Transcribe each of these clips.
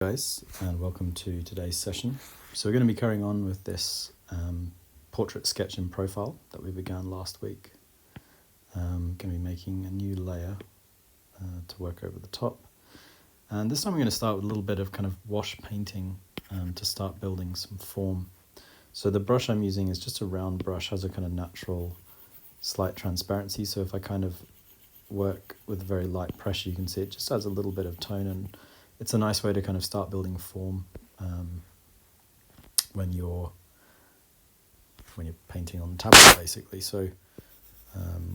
Guys, and welcome to today's session. So we're going to be carrying on with this portrait sketch in profile that we began last week. Going to be making a new layer to work over the top, and this time we're going to start with a little bit of kind of wash painting to start building some form. So the brush I'm using is just a round brush, has a kind of natural slight transparency, so if I kind of work with very light pressure, you can see it just adds a little bit of tone, and it's a nice way to kind of start building form when you're painting on the tablet, basically. So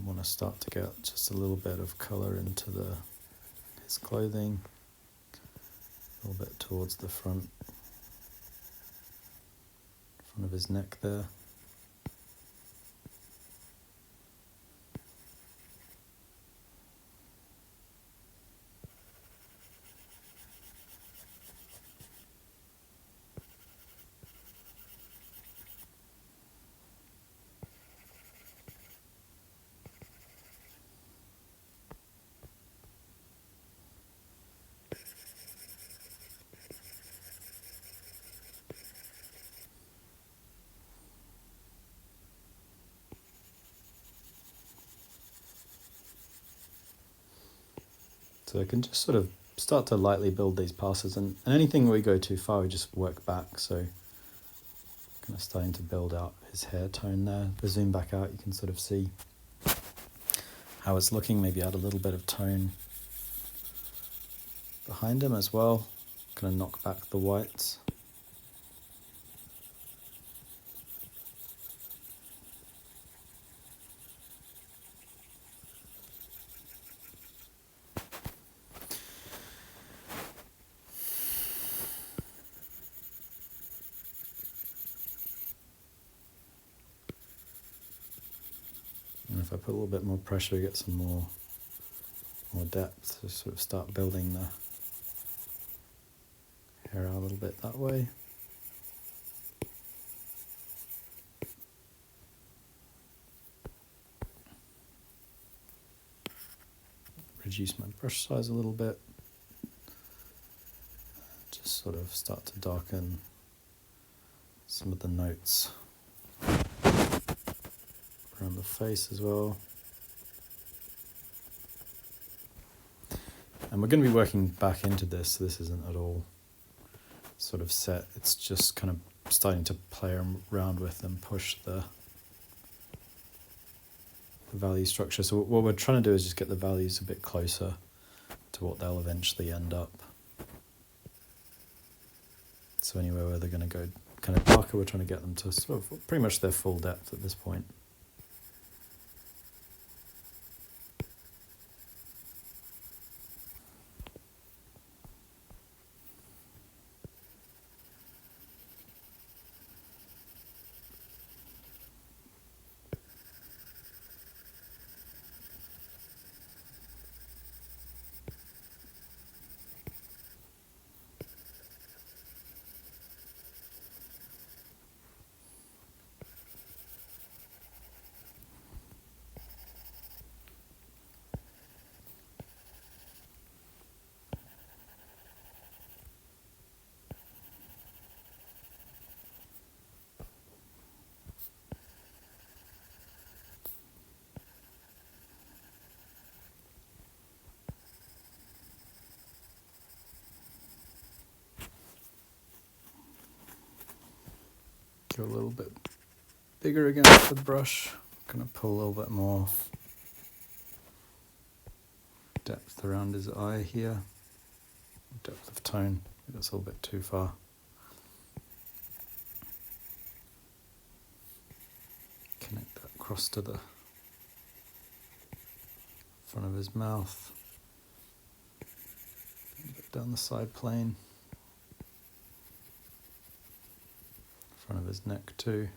want to start to get just a little bit of color into his clothing, a little bit towards the front of his neck there. So I can just sort of start to lightly build these passes, and anything we go too far, we just work back. So kind of starting to build out his hair tone there. If I zoom back out, you can sort of see how it's looking, maybe add a little bit of tone behind him as well, kind of knock back the whites. And if I put a little bit more pressure, we get some more depth to sort of start building the hair out a little bit that way. Reduce my brush size a little bit. Just sort of start to darken some of the notes around the face as well. And we're going to be working back into this, so this isn't at all sort of set. It's just kind of starting to play around with and push the value structure. So what we're trying to do is just get the values a bit closer to what they'll eventually end up. So anywhere where they're going to go kind of darker, we're trying to get them to sort of pretty much their full depth at this point. Go a little bit bigger again with the brush. I'm going to pull a little bit more depth around his eye here. Depth of tone, that's a little bit too far. Connect that across to the front of his mouth. A bit down the side plane. Front of his neck too.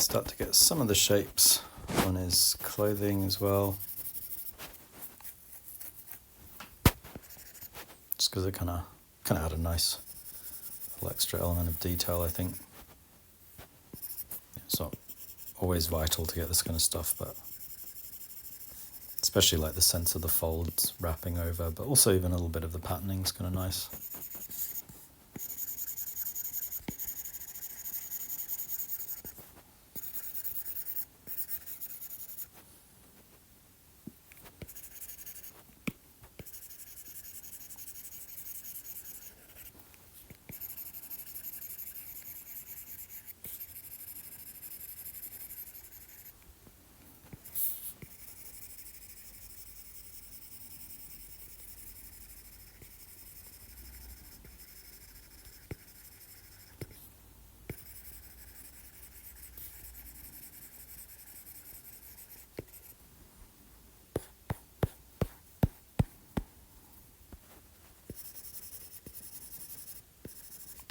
start to get some of the shapes on his clothing as well. Just because it kind of add a nice little extra element of detail, I think. It's not always vital to get this kind of stuff, but especially like the sense of the folds wrapping over, but also even a little bit of the patterning is kind of nice.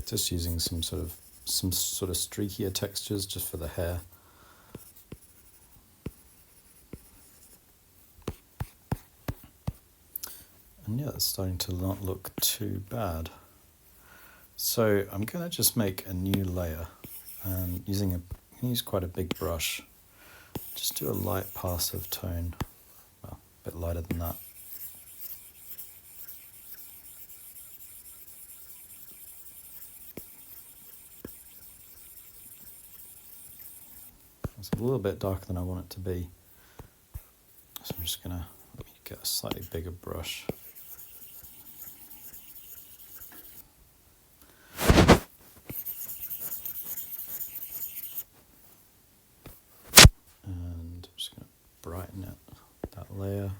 Just using some sort of streakier textures just for the hair. And yeah, it's starting to not look too bad. So I'm going to just make a new layer, and use quite a big brush. Just do a light pass of tone, well, a bit lighter than that. It's a little bit darker than I want it to be. So I'm just going to get a slightly bigger brush. And I'm just going to brighten that layer.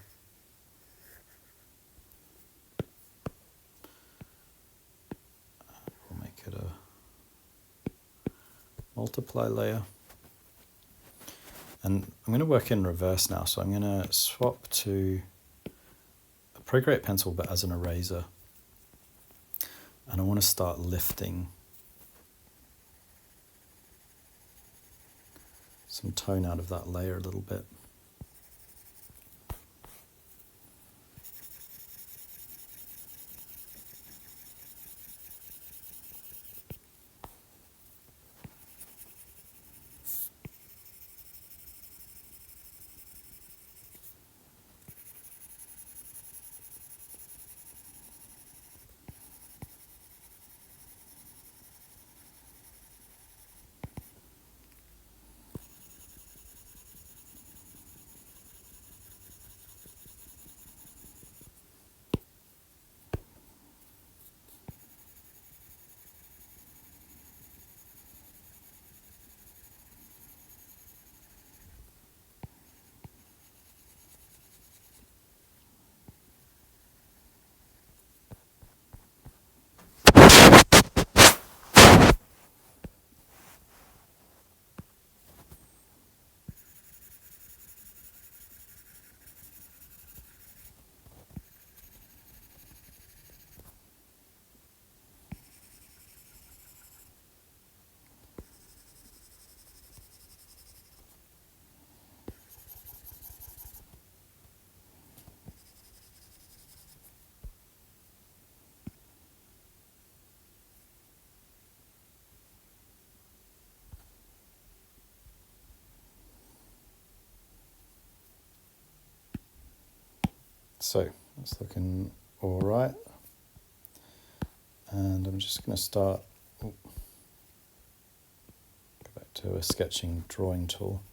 We'll make it a multiply layer. And I'm going to work in reverse now, so I'm going to swap to a Procreate pencil but as an eraser. And I want to start lifting some tone out of that layer a little bit. So that's looking all right. And I'm just going to start, go back to a sketching drawing tool.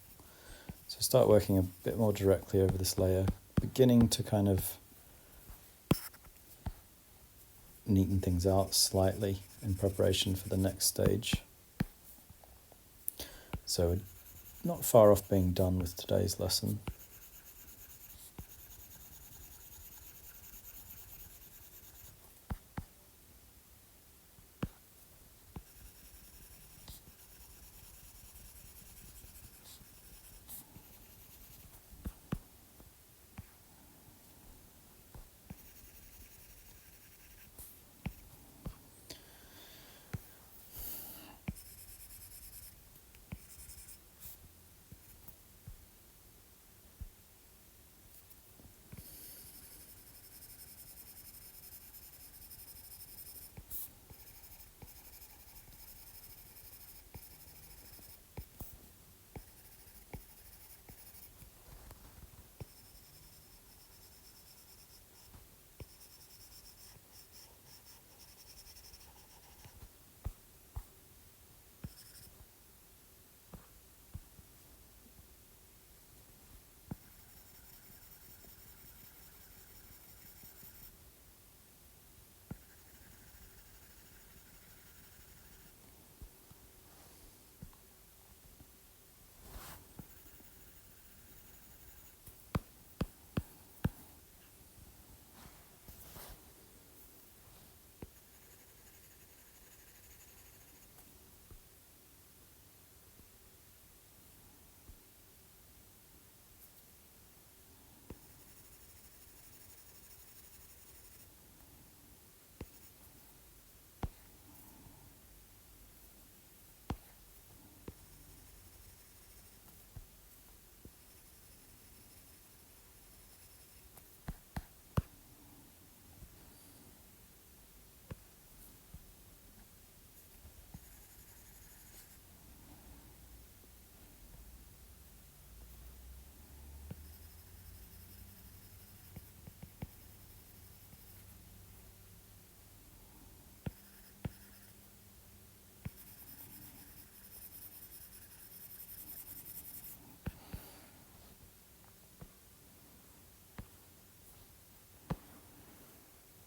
So start working a bit more directly over this layer, beginning to kind of neaten things out slightly in preparation for the next stage. So we're not far off being done with today's lesson.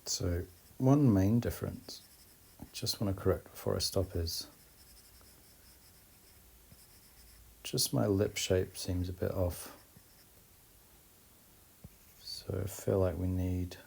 So one main difference I just want to correct before I stop is just my lip shape seems a bit off. So I feel like we need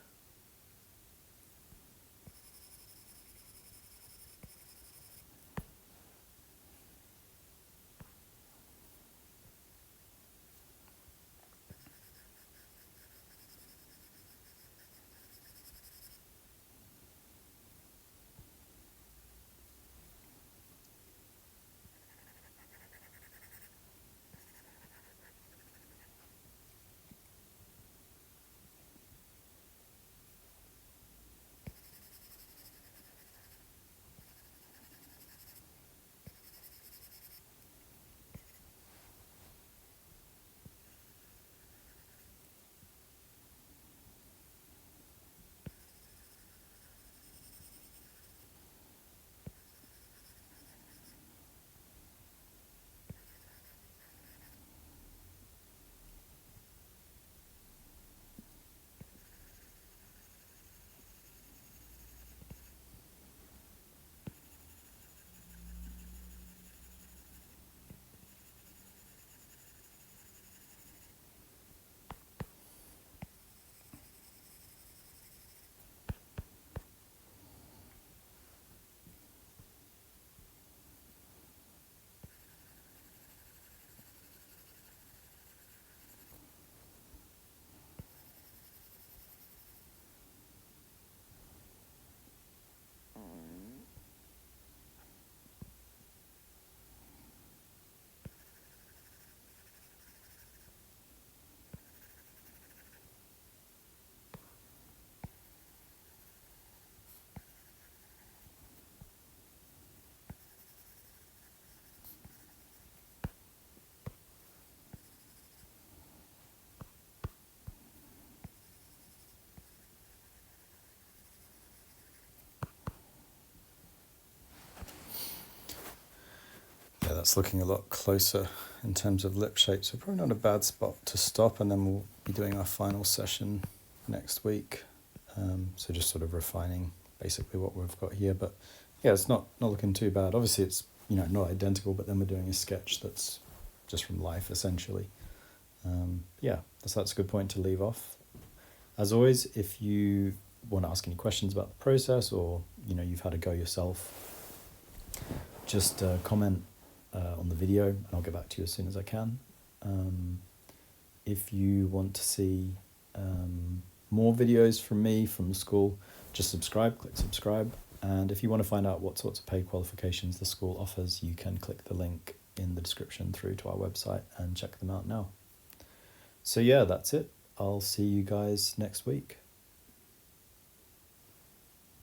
that's looking a lot closer in terms of lip shape, so probably not a bad spot to stop, and then we'll be doing our final session next week. So just sort of refining basically what we've got here, but yeah, it's not looking too bad. Obviously it's, not identical, but then we're doing a sketch that's just from life essentially. Yeah, that's a good point to leave off. As always, if you want to ask any questions about the process, or you've had a go yourself, just comment on the video and I'll get back to you as soon as I can. If you want to see more videos from me from the school, just click subscribe. And if you want to find out what sorts of paid qualifications the school offers, you can click the link in the description through to our website and check them out now. So yeah, that's it. I'll see you guys next week.